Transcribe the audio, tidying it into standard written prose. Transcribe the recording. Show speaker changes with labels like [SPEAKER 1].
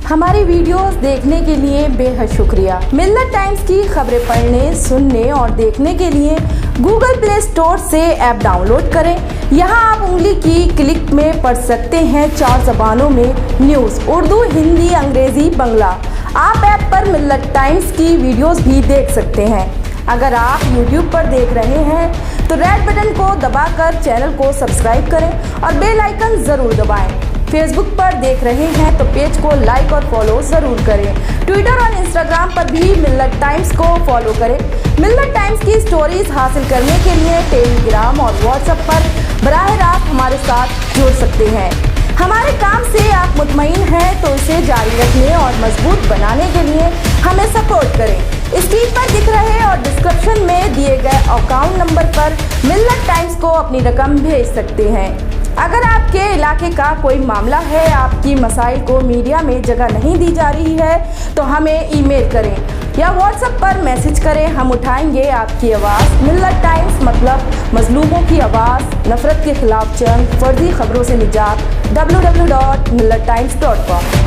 [SPEAKER 1] हमारी वीडियोस देखने के लिए बेहद शुक्रिया। मिल्लत टाइम्स की खबरें पढ़ने, सुनने और देखने के लिए गूगल प्ले स्टोर से ऐप डाउनलोड करें। यहाँ आप उंगली की क्लिक में पढ़ सकते हैं 4 ज़बानों में न्यूज़: उर्दू, हिंदी, अंग्रेज़ी, बंगला। आप ऐप पर मिल्लत टाइम्स की वीडियोस भी देख सकते हैं। अगर आप YouTube पर देख रहे हैं तो रेड बटन को दबाकर चैनल को सब्सक्राइब करें और बेल आइकन ज़रूर दबाएं। फेसबुक पर देख रहे हैं तो पेज को लाइक और फॉलो ज़रूर करें। ट्विटर और इंस्टाग्राम पर भी मिल्लत टाइम्स को फॉलो करें। मिल्लत टाइम्स की स्टोरीज हासिल करने के लिए टेलीग्राम और व्हाट्सएप पर बराह रास्त हमारे साथ जुड़ सकते हैं। हमारे काम से आप मुतमईन हैं तो इसे जारी रखने और मजबूत बनाने के लिए हमें सपोर्ट करें। स्क्रीन पर दिख रहे और डिस्क्रिप्शन में दिए गए अकाउंट नंबर पर मिल्लत टाइम्स को अपनी रकम भेज सकते हैं। अगर आपके इलाके का कोई मामला है, आपकी मसाइल को मीडिया में जगह नहीं दी जा रही है, तो हमें ईमेल करें या व्हाट्सएप पर मैसेज करें। हम उठाएंगे आपकी आवाज़। मिल्लत टाइम्स मतलब मजलूमों की आवाज़, नफरत के खिलाफ जंग, फर्जी खबरों से निजात। www.millattimes.com